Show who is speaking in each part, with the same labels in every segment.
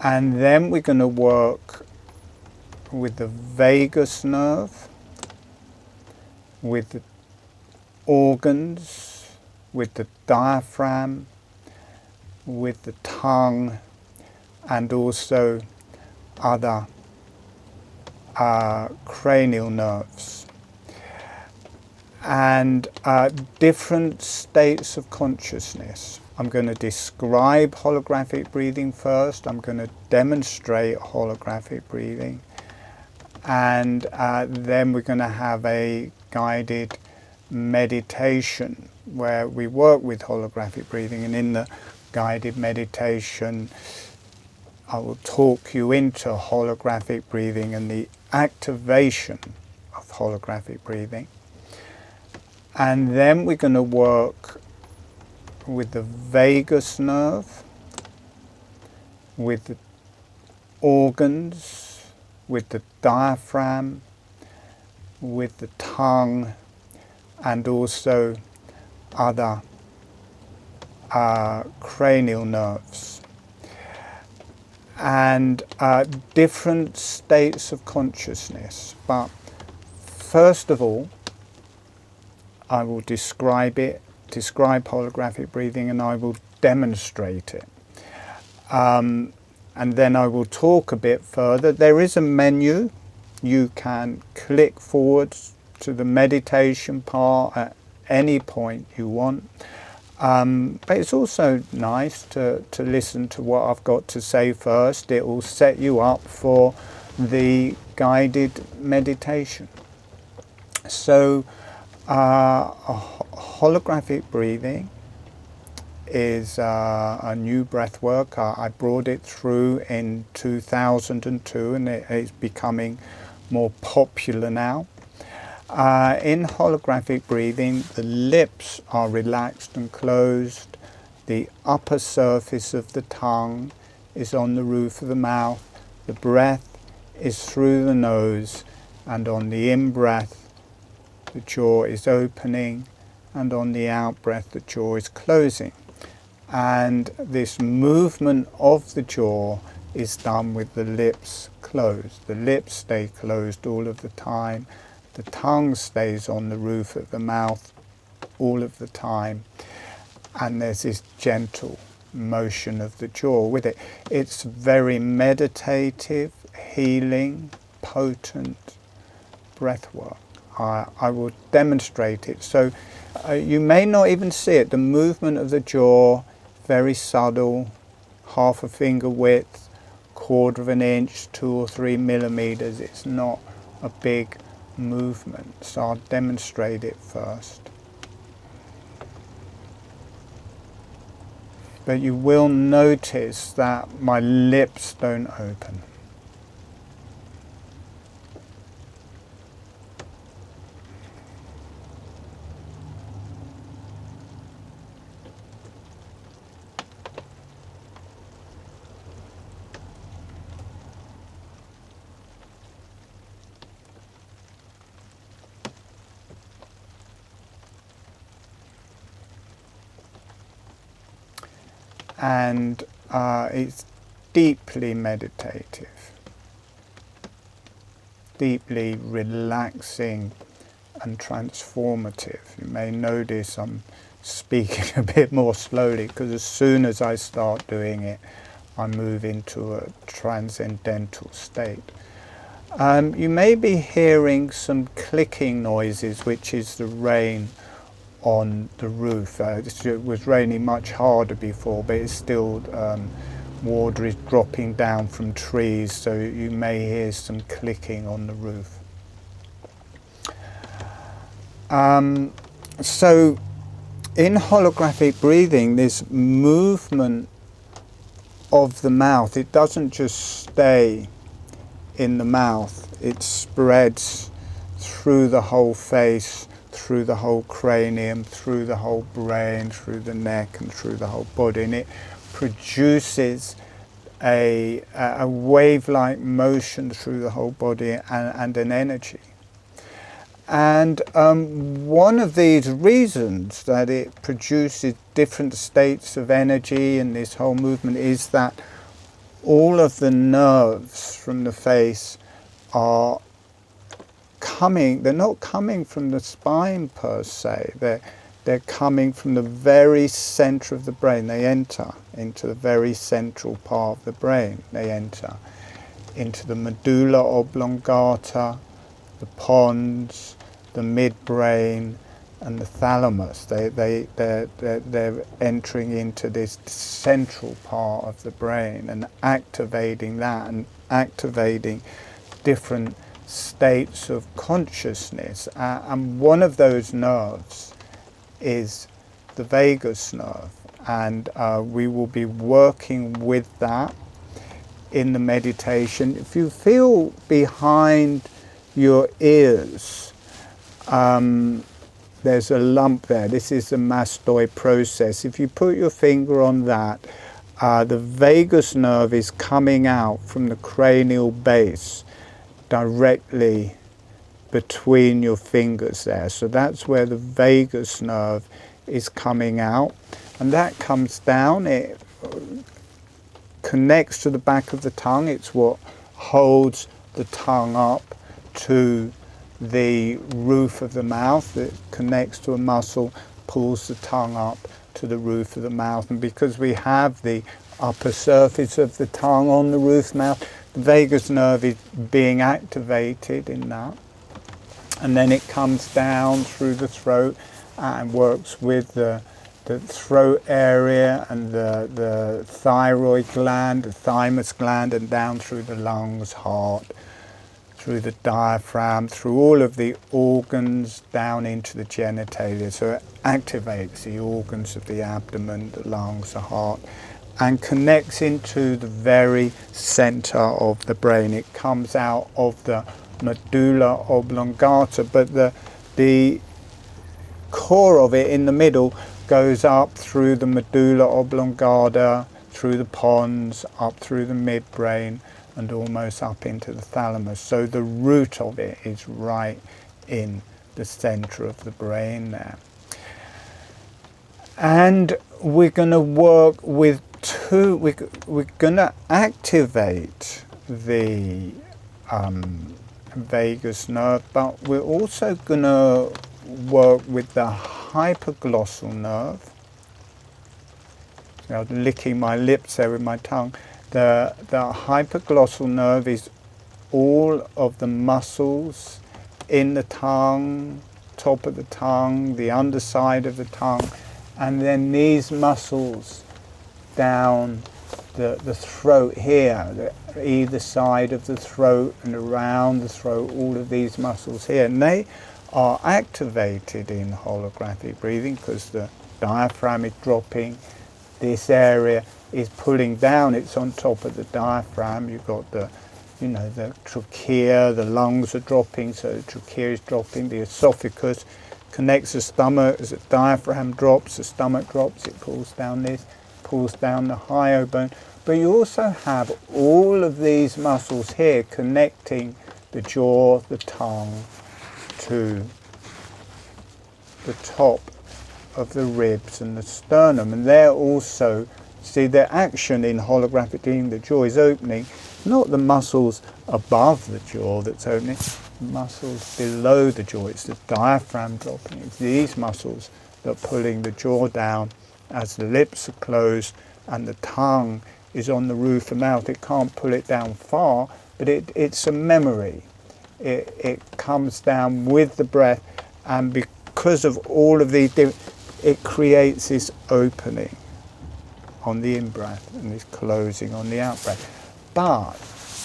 Speaker 1: And then we're going to work with the vagus nerve, with the organs, with the diaphragm, with the tongue, and also other cranial nerves. And different states of consciousness. I'm going to describe holographic breathing first. I'm going to demonstrate holographic breathing. And then we're going to have a guided meditation where we work with holographic breathing. And in the guided meditation, I will talk you into holographic breathing and the activation of holographic breathing. And then we're going to work with the vagus nerve, with the organs, with the diaphragm, with the tongue, and also other cranial nerves. And different states of consciousness. But first of all, I will describe holographic breathing, and I will demonstrate it. And then I will talk a bit further. There is a menu. You can click forward to the meditation part at any point you want. But it's also nice to listen to what I've got to say first. It will set you up for the guided meditation. So holographic breathing is a new breathwork. I brought it through in 2002, and it's becoming more popular now. In holographic breathing, the lips are relaxed and closed. The upper surface of the tongue is on the roof of the mouth. The breath is through the nose, and on the in-breath, the jaw is opening, and on the out-breath, the jaw is closing. And this movement of the jaw is done with the lips closed. The lips stay closed all of the time. The tongue stays on the roof of the mouth all of the time. And there's this gentle motion of the jaw with it. It's very meditative, healing, potent breath work. I will demonstrate it. So you may not even see it. The movement of the jaw, very subtle, half a finger width, quarter of an inch, 2 or 3 millimeters. It's not a big movement. So I'll demonstrate it first. But you will notice that my lips don't open. And it's deeply meditative, deeply relaxing and transformative. You may notice I'm speaking a bit more slowly because as soon as I start doing it, I move into a transcendental state. You may be hearing some clicking noises, which is the rain on the roof. It was raining much harder before, but it's still water is dropping down from trees, so you may hear some clicking on the roof. So in holographic breathing, this movement of the mouth, it doesn't just stay in the mouth, it spreads through the whole face, through the whole cranium, through the whole brain, through the neck, and through the whole body, and it produces a wave-like motion through the whole body and an energy. And one of these reasons that it produces different states of energy and this whole movement is that all of the nerves from the face are coming, they're not coming from the spine per se, they're coming from the very center of the brain. They enter into the very central part of the brain. They enter into the medulla oblongata, the pons, the midbrain, and the thalamus. They're entering into this central part of the brain and activating that and activating different states of consciousness. And one of those nerves is the vagus nerve. And we will be working with that in the meditation. If you feel behind your ears, there's a lump there. This is the mastoid process. If you put your finger on that, the vagus nerve is coming out from the cranial base directly between your fingers there. So that's where the vagus nerve is coming out. And that comes down, it connects to the back of the tongue. It's what holds the tongue up to the roof of the mouth. It connects to a muscle, pulls the tongue up to the roof of the mouth. And because we have the upper surface of the tongue on the roof mouth, the vagus nerve is being activated in that. And then it comes down through the throat and works with the throat area and the thyroid gland, the thymus gland, and down through the lungs, heart, through the diaphragm, through all of the organs down into the genitalia. So it activates the organs of the abdomen, the lungs, the heart, and connects into the very center of the brain. It comes out of the medulla oblongata, but the core of it in the middle goes up through the medulla oblongata, through the pons, up through the midbrain, and almost up into the thalamus. So the root of it is right in the center of the brain there. And we're going to work with we're going to activate the vagus nerve, but we're also going to work with the hypoglossal nerve. So I'm licking my lips there with my tongue. The hypoglossal nerve is all of the muscles in the tongue, top of the tongue, the underside of the tongue, and then these muscles down the throat here, either side of the throat and around the throat, all of these muscles here. And they are activated in holographic breathing because the diaphragm is dropping. This area is pulling down, it's on top of the diaphragm. You've got the trachea, the lungs are dropping, so the trachea is dropping. The esophagus connects the stomach. As the diaphragm drops, the stomach drops, it pulls down this, pulls down the hyoid. But you also have all of these muscles here connecting the jaw, the tongue, to the top of the ribs and the sternum. And they're also, see, their action in holographic breathing, the jaw is opening, not the muscles above the jaw that's opening, the muscles below the jaw. It's the diaphragm dropping. It's these muscles that are pulling the jaw down as the lips are closed and the tongue is on the roof of the mouth. It can't pull it down far, but it's a memory. It comes down with the breath, and because of all of these, it creates this opening on the in-breath and this closing on the out-breath. But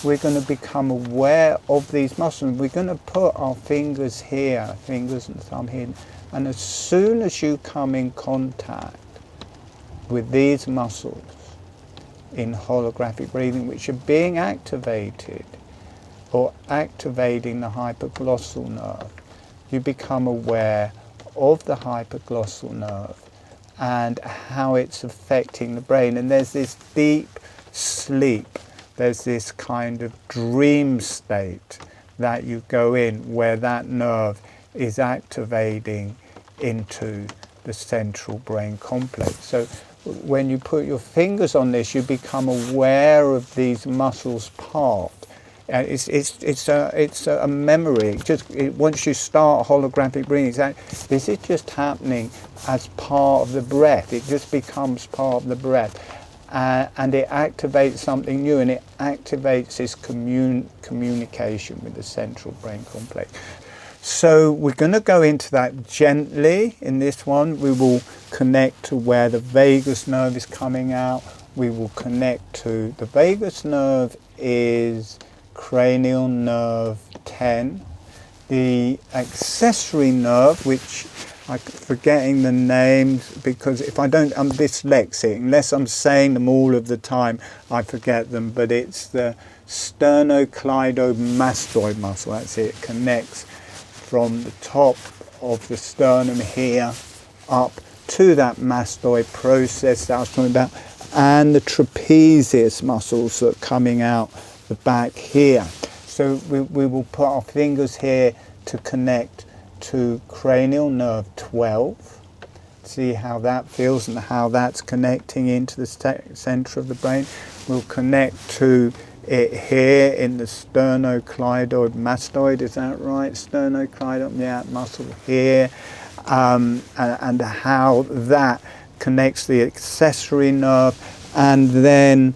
Speaker 1: we're going to become aware of these muscles. We're going to put our fingers here, fingers and thumb here, and as soon as you come in contact with these muscles in holographic breathing, which are being activated or activating the hypoglossal nerve, you become aware of the hypoglossal nerve and how it's affecting the brain. And there's this deep sleep, there's this kind of dream state that you go in where that nerve is activating into the central brain complex. So when you put your fingers on this, you become aware of these muscles part. It's a memory. Once you start holographic breathing, this is just happening as part of the breath. It just becomes part of the breath, and it activates something new, and it activates this communication with the central brain complex. So we're going to go into that gently. In this one, we will connect to where the vagus nerve is coming out. We will connect to the vagus nerve is cranial nerve 10. The accessory nerve, which I'm forgetting the names because if I don't, I'm dyslexic. Unless I'm saying them all of the time, I forget them. But it's the sternocleidomastoid muscle. That's it. It connects from the top of the sternum here up to that mastoid process that I was talking about, and the trapezius muscles that are coming out the back here. So we will put our fingers here to connect to cranial nerve 12. See how that feels and how that's connecting into the center of the brain. We'll connect to it here in the sternocleidomastoid, is that right? Sternocleidomastoid, yeah, muscle here, and how that connects the accessory nerve, and then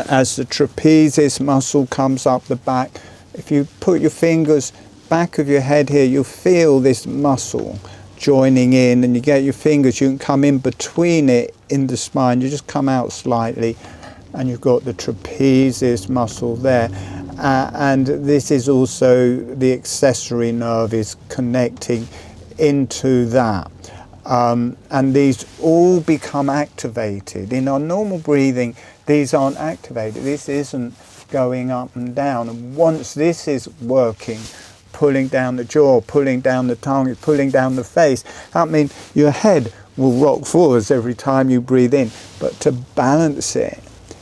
Speaker 1: as the trapezius muscle comes up the back, if you put your fingers back of your head here, you'll feel this muscle joining in, and you get your fingers, you can come in between it in the spine, you just come out slightly, and you've got the trapezius muscle there, and this is also the accessory nerve is connecting into that, and these all become activated. In our normal breathing, these aren't activated. This isn't going up and down, and once this is working, pulling down the jaw, pulling down the tongue, pulling down the face, I mean your head will rock forwards every time you breathe in, but to balance it,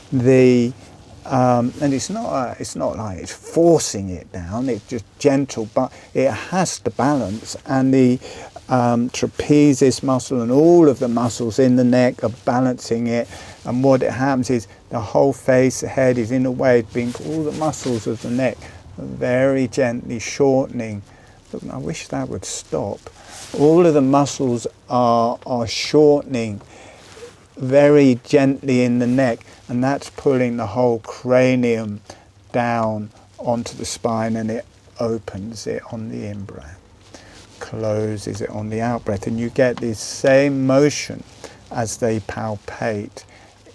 Speaker 1: and it's not like it's forcing it down, it's just gentle, but it has to balance, and the trapezius muscle and all of the muscles in the neck are balancing it, and what it happens is the whole face, the head is in a way being, all the muscles of the neck are very gently shortening. Look, I wish that would stop. All of the muscles are shortening very gently in the neck, and that's pulling the whole cranium down onto the spine, and it opens it on the in-breath, closes it on the out-breath, and you get this same motion as they palpate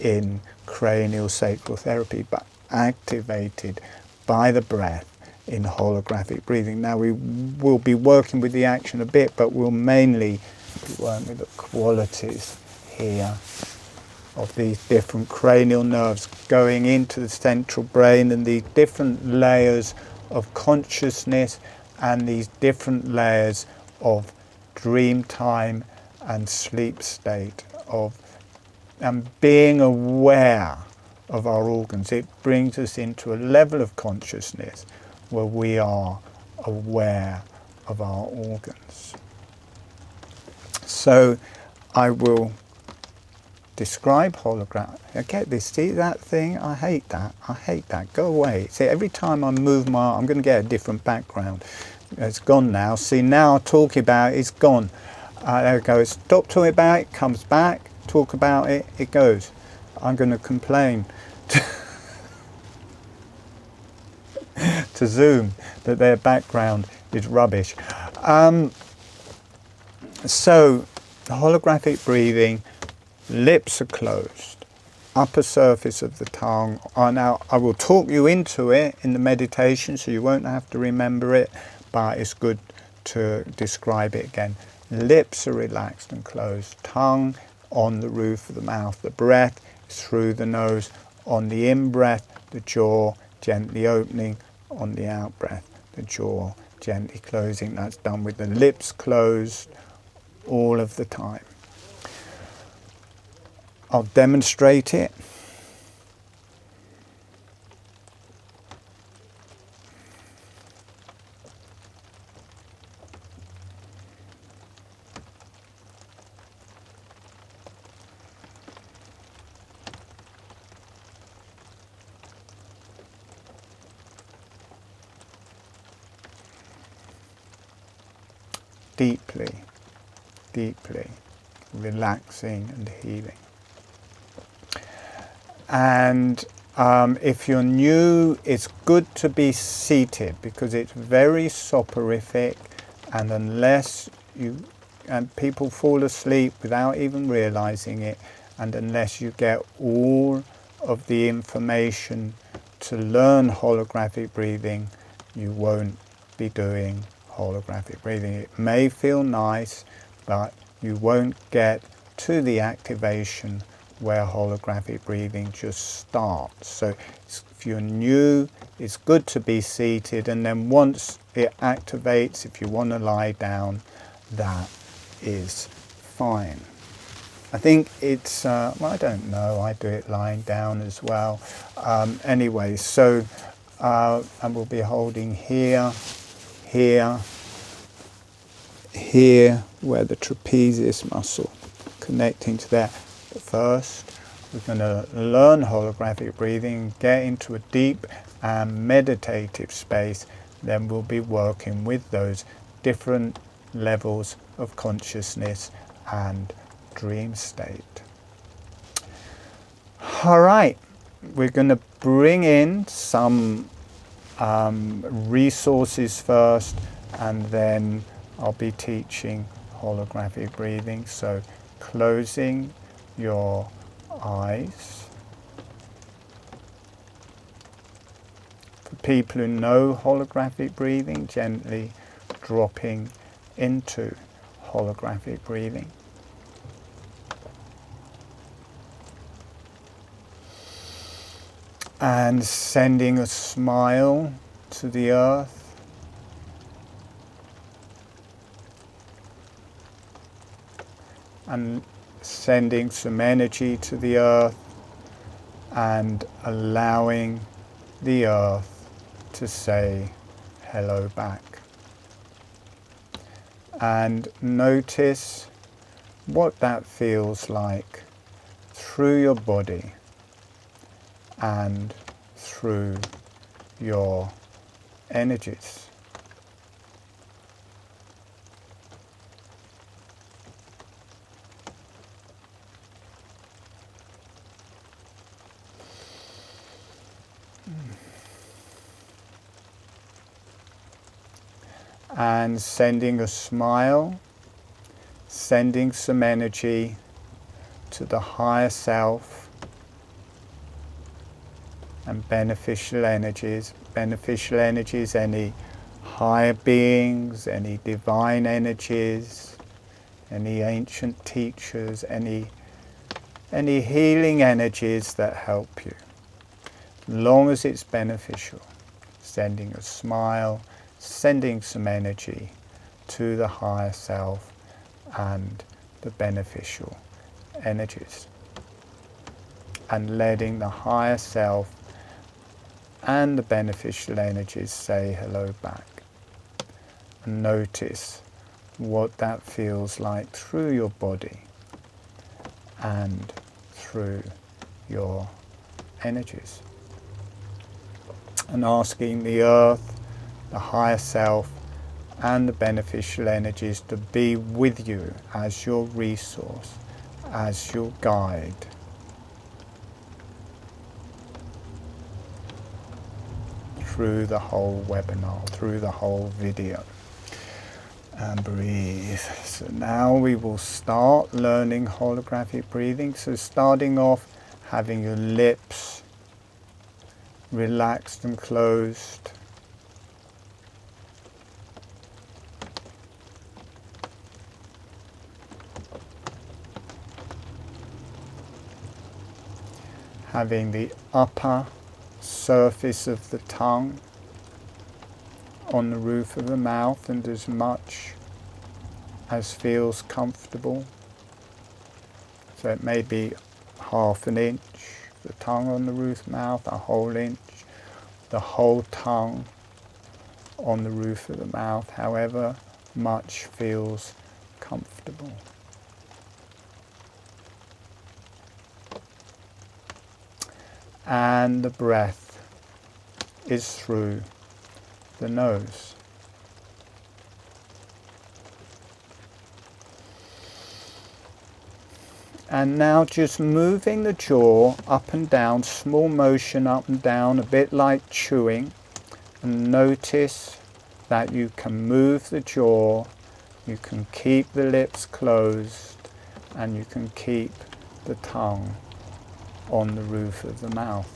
Speaker 1: in cranial sacral therapy, but activated by the breath in holographic breathing. Now we will be working with the action a bit, but we'll mainly be working with the qualities here of these different cranial nerves going into the central brain, and these different layers of consciousness and these different layers of dream time and sleep state of and being aware of our organs. It brings us into a level of consciousness where we are aware of our organs. So I will describe hologram. I get this, see that thing? I hate that. Go away. See, every time I move I'm going to get a different background. It's gone now. See, now talking about it, it's gone. There we go. Stop talking about it, comes back. Talk about it, it goes. I'm going to complain to Zoom that their background is rubbish. So, holographic breathing, lips are closed, upper surface of the tongue. Now, I will talk you into it in the meditation, so you won't have to remember it, but it's good to describe it again. Lips are relaxed and closed, tongue on the roof of the mouth, the breath is through the nose. On the in-breath, the jaw gently opening, on the out-breath, the jaw gently closing. That's done with the lips closed all of the time. I'll demonstrate it. deeply, deeply, relaxing and healing. And if you're new, it's good to be seated because it's very soporific, and unless you, and people fall asleep without even realizing it, and unless you get all of the information to learn holographic breathing, you won't be doing holographic breathing. It may feel nice, but you won't get to the activation where holographic breathing just starts. So if you're new, it's good to be seated, and then once it activates, if you want to lie down, that is fine. I think it's, well, I don't know, I do it lying down as well. Anyway, so, and we'll be holding here, here, here, where the trapezius muscle connecting to there. First, we're going to learn holographic breathing, get into a deep and meditative space. Then we'll be working with those different levels of consciousness and dream state. All right, we're going to bring in some resources first, and then I'll be teaching holographic breathing. So closing your eyes. For people who know holographic breathing, gently dropping into holographic breathing. And sending a smile to the earth. And sending some energy to the earth, and allowing the earth to say hello back. And notice what that feels like through your body and through your energies. And sending a smile, sending some energy to the higher self, and beneficial energies, any higher beings, any divine energies, any ancient teachers, any healing energies that help you, as long as it's beneficial. Sending a smile, sending some energy to the higher self and the beneficial energies, and letting the higher self and the beneficial energies say hello back. And notice what that feels like through your body and through your energies. And asking the earth, the higher self, and the beneficial energies to be with you as your resource, as your guide. Through the whole webinar, through the whole video. And breathe. So now we will start learning holographic breathing. So starting off, having your lips relaxed and closed. Having the upper surface of the tongue on the roof of the mouth, and as much as feels comfortable. So it may be half an inch, the tongue on the roof of the mouth, a whole inch, the whole tongue on the roof of the mouth, however much feels comfortable. And the breath is through the nose. And now just moving the jaw up and down, small motion up and down, a bit like chewing. And notice that you can move the jaw, you can keep the lips closed, and you can keep the tongue on the roof of the mouth.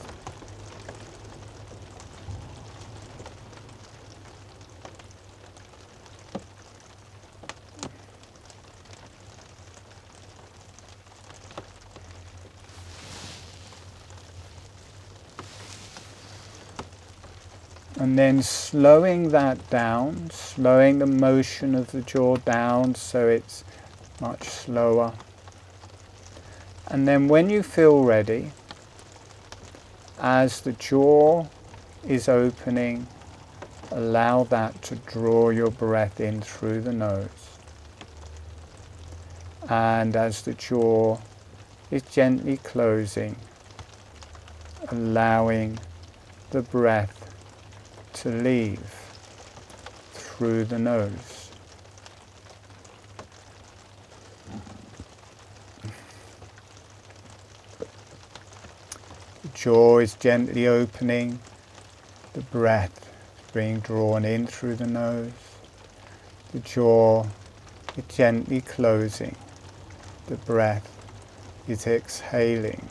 Speaker 1: And then slowing that down, slowing the motion of the jaw down so it's much slower. And then when you feel ready, as the jaw is opening, allow that to draw your breath in through the nose. And as the jaw is gently closing, allowing the breath to leave through the nose. The jaw is gently opening, the breath is being drawn in through the nose. The jaw is gently closing, the breath is exhaling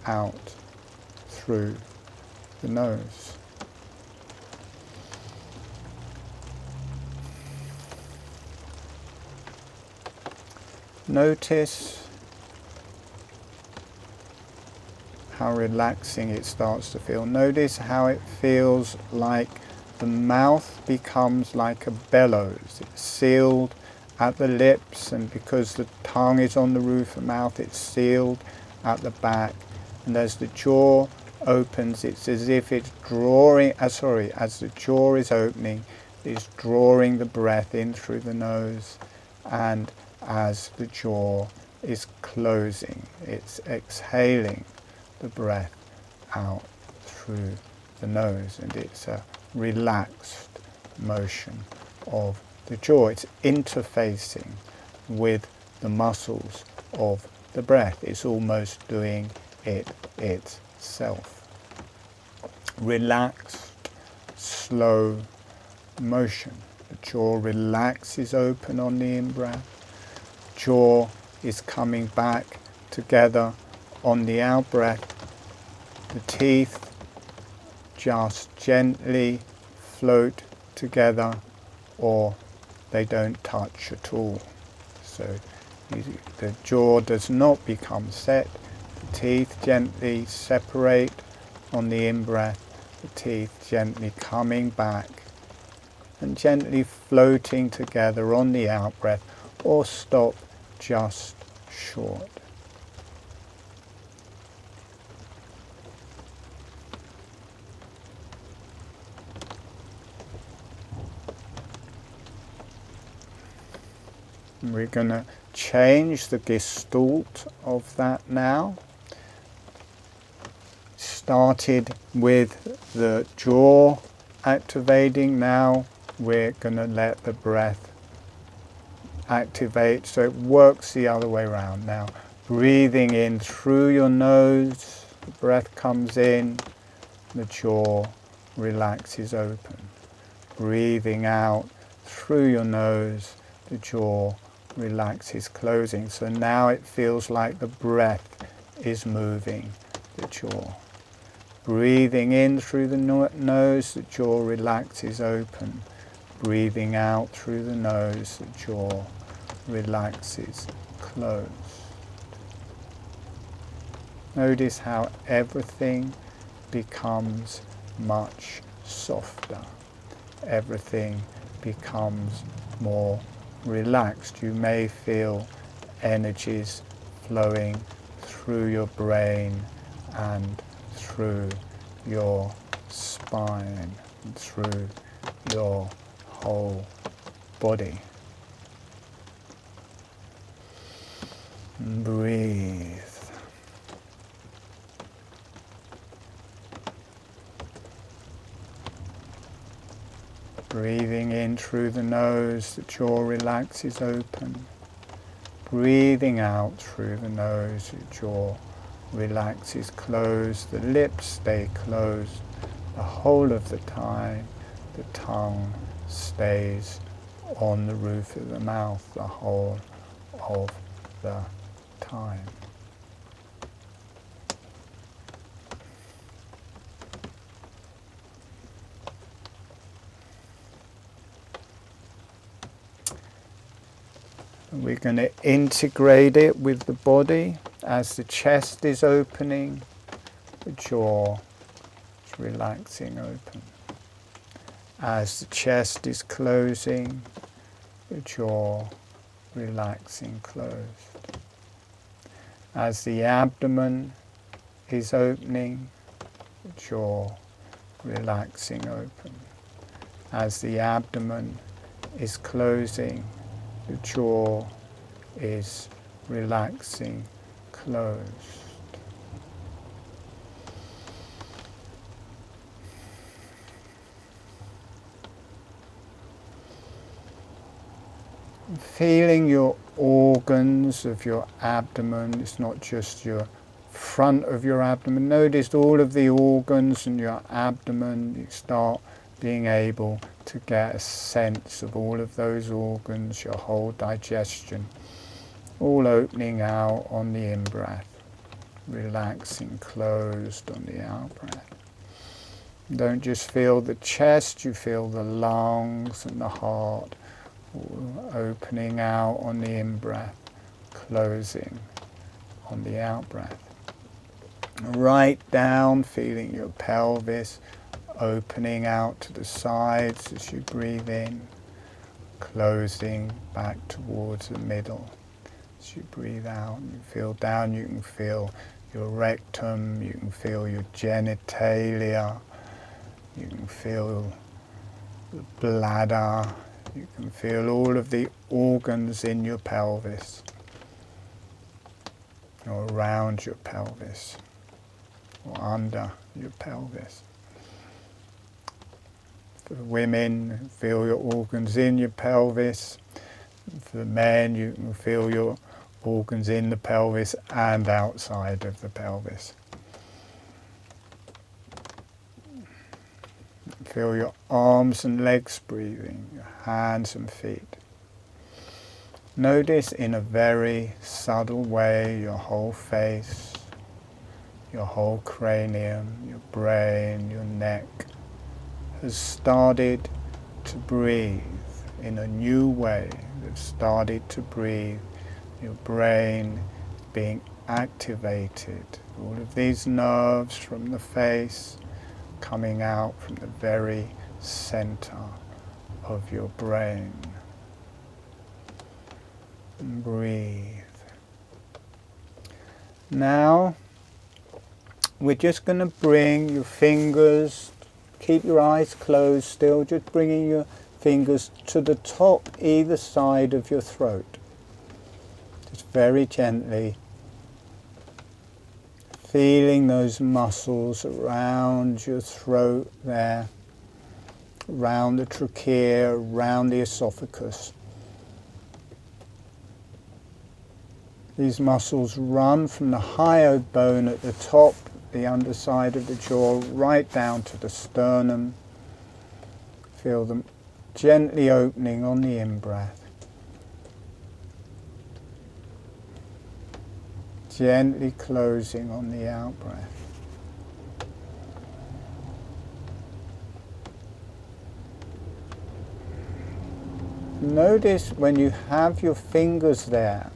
Speaker 1: out through the nose. Notice how relaxing it starts to feel. Notice how it feels like the mouth becomes like a bellows. It's sealed at the lips, and because the tongue is on the roof of the mouth, it's sealed at the back. And as the jaw opens, it's as if it's drawing, as the jaw is opening, it's drawing the breath in through the nose, and as the jaw is closing, it's exhaling the breath out through the nose, and it's a relaxed motion of the jaw. It's interfacing with the muscles of the breath. It's almost doing it itself. Relaxed, slow motion. The jaw relaxes open on the in-breath. Jaw is coming back together on the out-breath. The teeth just gently float together, or they don't touch at all. So the jaw does not become set. The teeth gently separate on the in-breath. The teeth gently coming back and gently floating together on the out-breath, or stop just short. We're going to change the gestalt of that now. Started with the jaw activating. Now we're going to let the breath activate, so it works the other way around. Now breathing in through your nose, the breath comes in, the jaw relaxes open. Breathing out through your nose, the jaw relaxes closing. So now it feels like the breath is moving the jaw. Breathing in through the nose, the jaw relaxes open. Breathing out through the nose, the jaw relaxes closed. Notice how everything becomes much softer. Everything becomes more relaxed. You may feel energies flowing through your brain and through your spine and through your whole body. Breathe. Breathing in through the nose, the jaw relaxes open. breathing out through the nose, your jaw relaxes, closed, the lips stay closed the whole of the time, the tongue stays on the roof of the mouth the whole of the time. We're going to integrate it with the body as the chest is opening, the jaw is relaxing open. As the chest is closing, the jaw relaxing closed. As the abdomen is opening, the jaw relaxing open. As the abdomen is closing, the jaw is relaxing closed. Feeling your organs of your abdomen. It's not just your front of your abdomen. Notice all of the organs in your abdomen. You start being able to get a sense of all of those organs, your whole digestion, all opening out on the in-breath, relaxing closed on the out-breath. Don't just feel the chest, you feel the lungs and the heart all opening out on the in-breath, closing on the out-breath. Right down, feeling your pelvis opening out to the sides as you breathe in, closing back towards the middle. As you breathe out, you feel down, you can feel your rectum, you can feel your genitalia, you can feel the bladder, you can feel all of the organs in your pelvis, or around your pelvis, or under your pelvis. For women, feel your organs in your pelvis. For men, you can feel your organs in the pelvis and outside of the pelvis. Feel your arms and legs breathing, your hands and feet. Notice in a very subtle way your whole face, your whole cranium, your brain, your neck has started to breathe in a new way. They've started to breathe. Your brain being activated. All of these nerves from the face coming out from the very center of your brain. And breathe. Now, we're just going to bring your fingers, keep your eyes closed still, just bringing your fingers to the top either side of your throat. Just very gently feeling those muscles around your throat there, around the trachea, around the esophagus. These muscles run from the hyoid bone at the top, the underside of the jaw, right down to the sternum. Feel them gently opening on the in-breath. Gently closing on the out-breath. Notice when you have your fingers there,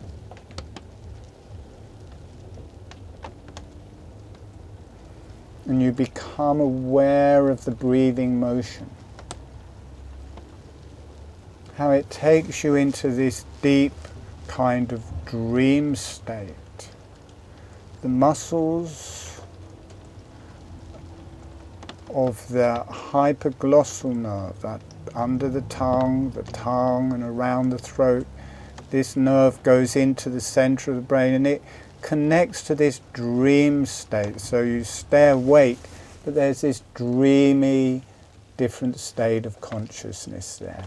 Speaker 1: and you become aware of the breathing motion, how it takes you into this deep kind of dream state. The muscles of the hypoglossal nerve, that under the tongue and around the throat, this nerve goes into the center of the brain and it connects to this dream state. So you stay awake, but there's this dreamy, different state of consciousness there.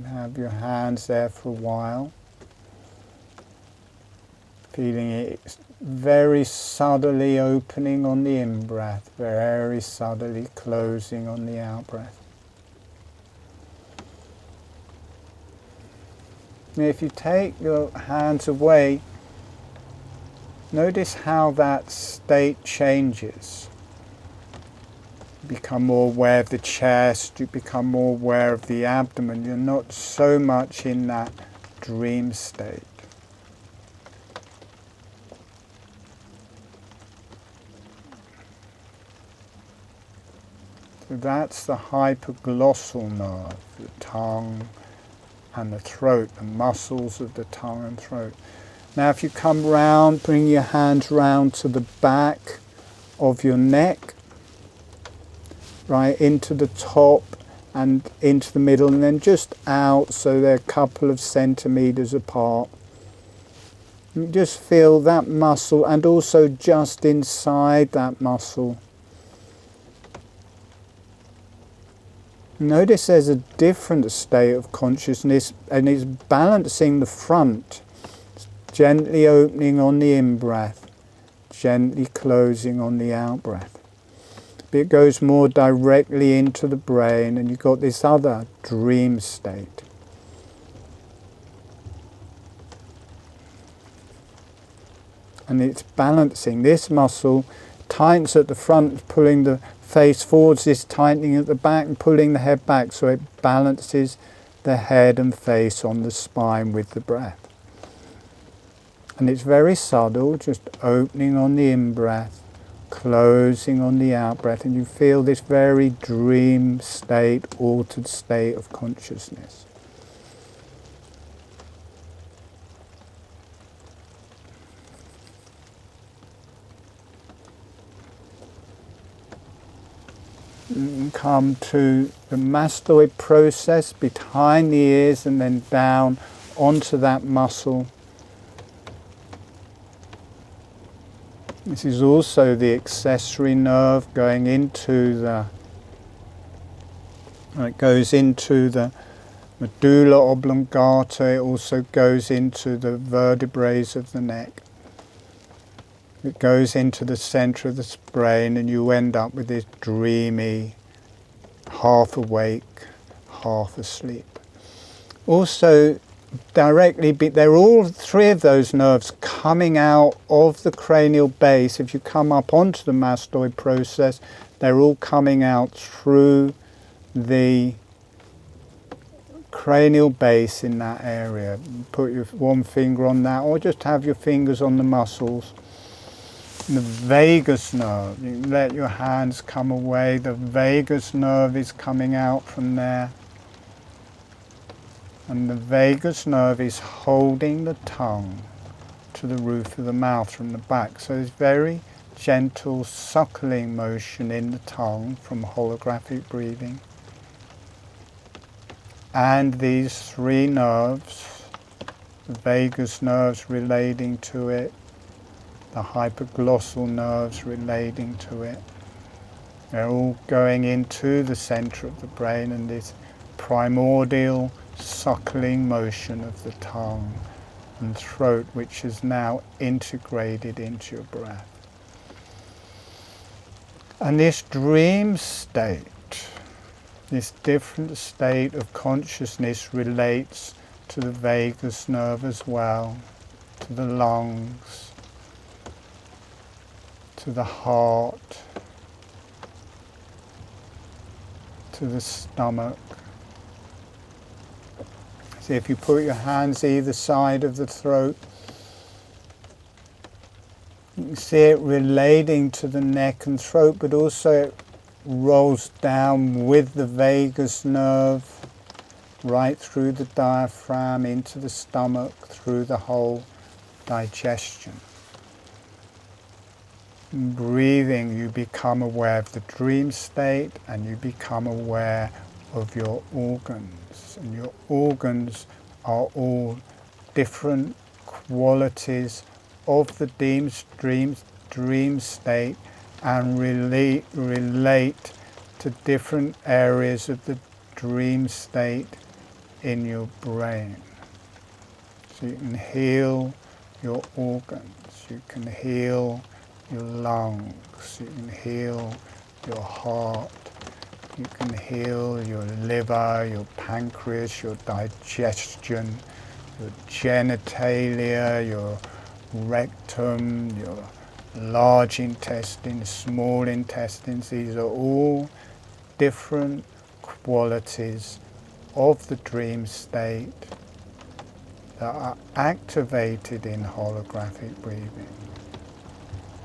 Speaker 1: Have your hands there for a while, feeling it very subtly opening on the in-breath, very subtly closing on the out-breath. If you take your hands away, notice how that state changes. You become more aware of the chest, you become more aware of the abdomen. You're not so much in that dream state. So that's the hypoglossal nerve, the tongue and the throat, the muscles of the tongue and throat. Now if you come round, bring your hands round to the back of your neck, right into the top and into the middle, and then just out so they're a couple of centimeters apart. You just feel that muscle, and also just inside that muscle. Notice there's a different state of consciousness, and it's balancing the front, gently opening on the in-breath, gently closing on the out-breath. It goes more directly into the brain, and you've got this other dream state. And it's balancing. This muscle tightens at the front, pulling the face forwards, this tightening at the back and pulling the head back, so it balances the head and face on the spine with the breath. And it's very subtle, just opening on the in-breath, closing on the out-breath, and you feel this very dream state, altered state of consciousness. And come to the mastoid process behind the ears and then down onto that muscle. This is also the accessory nerve going into the, it goes into the medulla oblongata. It also goes into the vertebrae of the neck. It goes into the center of the brain, and you end up with this dreamy, half awake, half asleep. Also, directly, they're all three of those nerves coming out of the cranial base. If you come up onto the mastoid process, they're all coming out through the cranial base in that area. Put your one finger on that, or just have your fingers on the muscles. The vagus nerve, you let your hands come away, the vagus nerve is coming out from there. And the vagus nerve is holding the tongue to the roof of the mouth from the back. So there's very gentle suckling motion in the tongue from holographic breathing. And these three nerves, the vagus nerves relating to it, the hypoglossal nerves relating to it, they're all going into the center of the brain, and this primordial suckling motion of the tongue and throat, which is now integrated into your breath. And this dream state, this different state of consciousness, relates to the vagus nerve as well, to the lungs, to the heart, to the stomach. So if you put your hands either side of the throat, you can see it relating to the neck and throat, but also it rolls down with the vagus nerve right through the diaphragm, into the stomach, through the whole digestion. Breathing, you become aware of the dream state, and you become aware of your organs. And your organs are all different qualities of the dream state, and relate to different areas of the dream state in your brain. So you can heal your organs, you can heal your lungs, you can heal your heart, you can heal your liver, your pancreas, your digestion, your genitalia, your rectum, your large intestine, small intestines. These are all different qualities of the dream state that are activated in holographic breathing,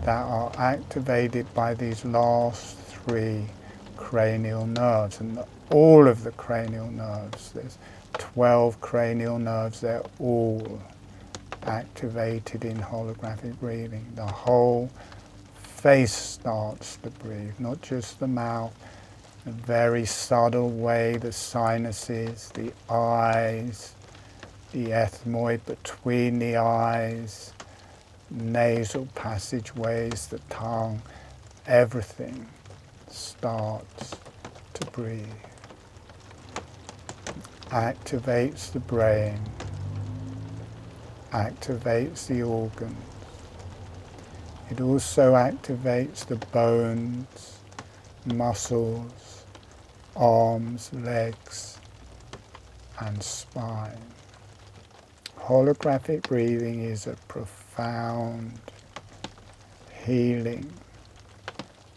Speaker 1: that are activated by these last three cranial nerves. And all of the cranial nerves, there's 12 cranial nerves, they're all activated in holographic breathing. The whole face starts to breathe, not just the mouth, in a very subtle way, the sinuses, the eyes, the ethmoid between the eyes, nasal passageways, the tongue, everything starts to breathe. Activates the brain, activates the organs. It also activates the bones, muscles, arms, legs, and spine. Holographic breathing is a profound healing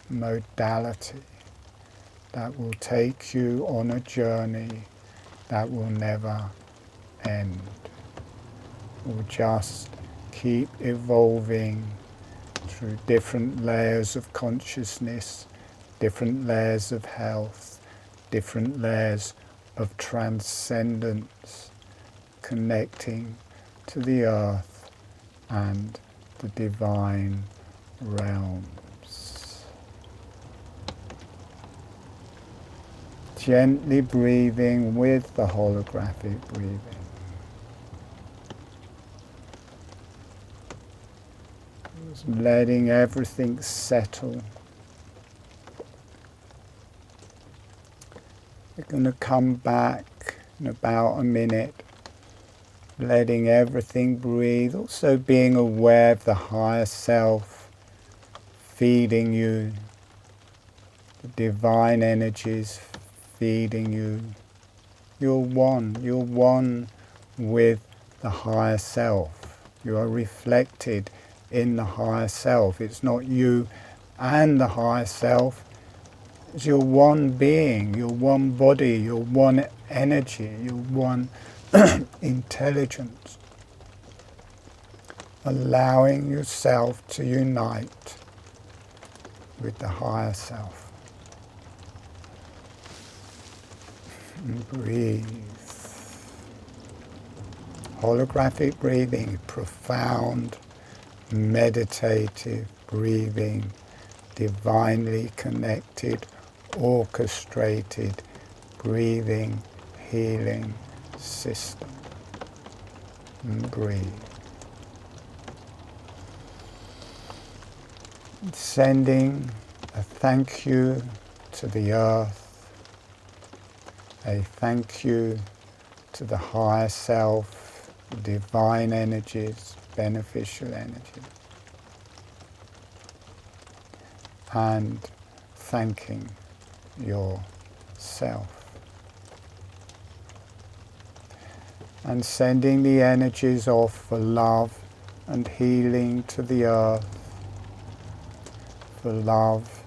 Speaker 1: modality that will take you on a journey that will never end. Will just keep evolving through different layers of consciousness, different layers of health, different layers of transcendence, connecting to the earth and the divine realms. Gently breathing with the holographic breathing. Just letting everything settle. You're going to come back in about a minute, letting everything breathe, also being aware of the higher self feeding you, the divine energies feeding you. You're one with the higher self. You are reflected in the higher self. It's not you and the higher self. It's your one being, your one body, your one energy, your one intelligence. Allowing yourself to unite with the higher self. And breathe. Holographic breathing, profound, meditative breathing, divinely connected, orchestrated breathing, healing system. And breathe. Sending a thank you to the earth, a thank you to the higher self, divine energies, beneficial energy, and thanking yourself. And sending the energies off for love and healing to the earth, for love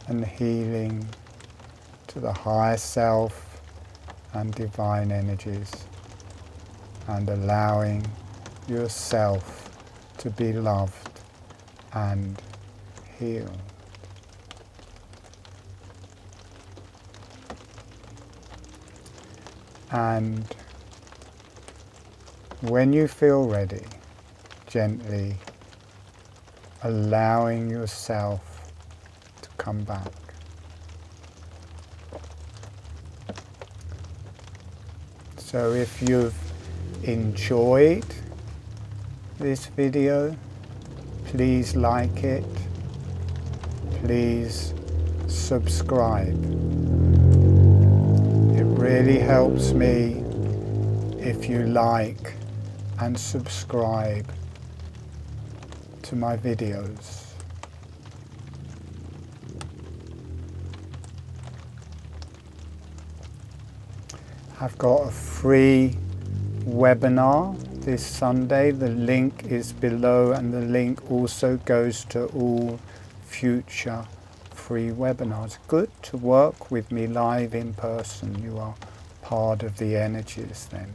Speaker 1: and healing to the higher self and divine energies, and allowing yourself to be loved and healed. And when you feel ready, gently allowing yourself to come back. So if you've enjoyed this video, please like it, please subscribe. It really helps me if you like and subscribe to my videos. I've got a free webinar this Sunday. The link is below, and the link also goes to all future free webinars. Good to work with me live in person. You are part of the energies then.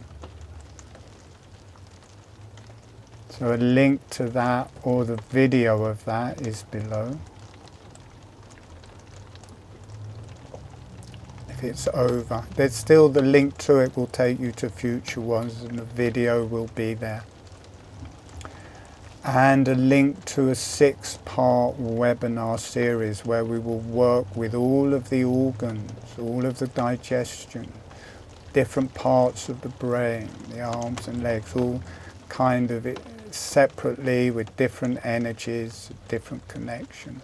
Speaker 1: So a link to that or the video of that is below. If it's over, there's still the link to it will take you to future ones, and the video will be there. And a link to a 6-part webinar series where we will work with all of the organs, all of the digestion, different parts of the brain, the arms and legs, all kind of it separately with different energies, different connections,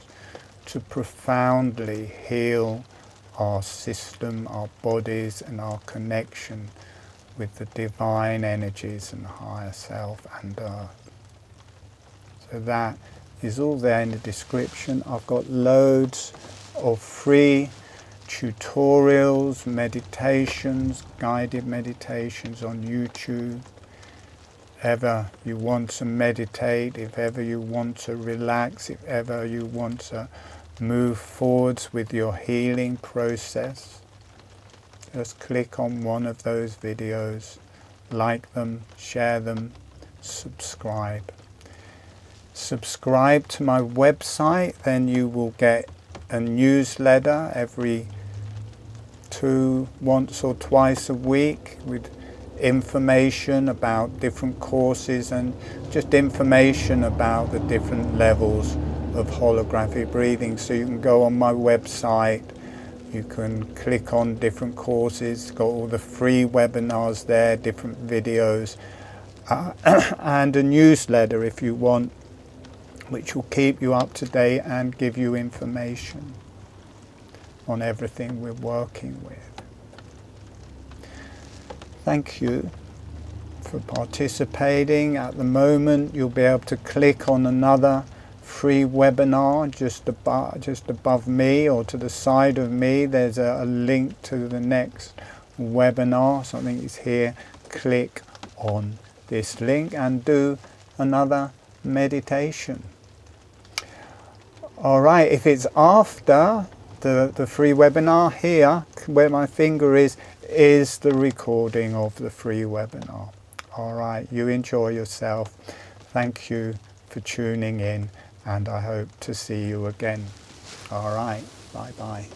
Speaker 1: to profoundly heal our system, our bodies, and our connection with the divine energies and higher self and earth. So that is all there in the description. I've got loads of free tutorials, meditations, guided meditations on YouTube. If ever you want to meditate, if ever you want to relax, if ever you want to move forwards with your healing process, just click on one of those videos, like them, share them, subscribe. Subscribe to my website, then you will get a newsletter every once or twice a week with information about different courses and just information about the different levels of holographic breathing. So you can go on my website, you can click on different courses, got all the free webinars there, different videos, and a newsletter if you want, which will keep you up to date and give you information on everything we're working with. Thank you for participating. At the moment you'll be able to click on another free webinar just above me, or to the side of me there's a link to the next webinar. Something is here. Click on this link and do another meditation. Alright, if it's after the free webinar, here where my finger is the recording of the free webinar. Alright, you enjoy yourself. Thank you for tuning in, and I hope to see you again. Alright, bye bye.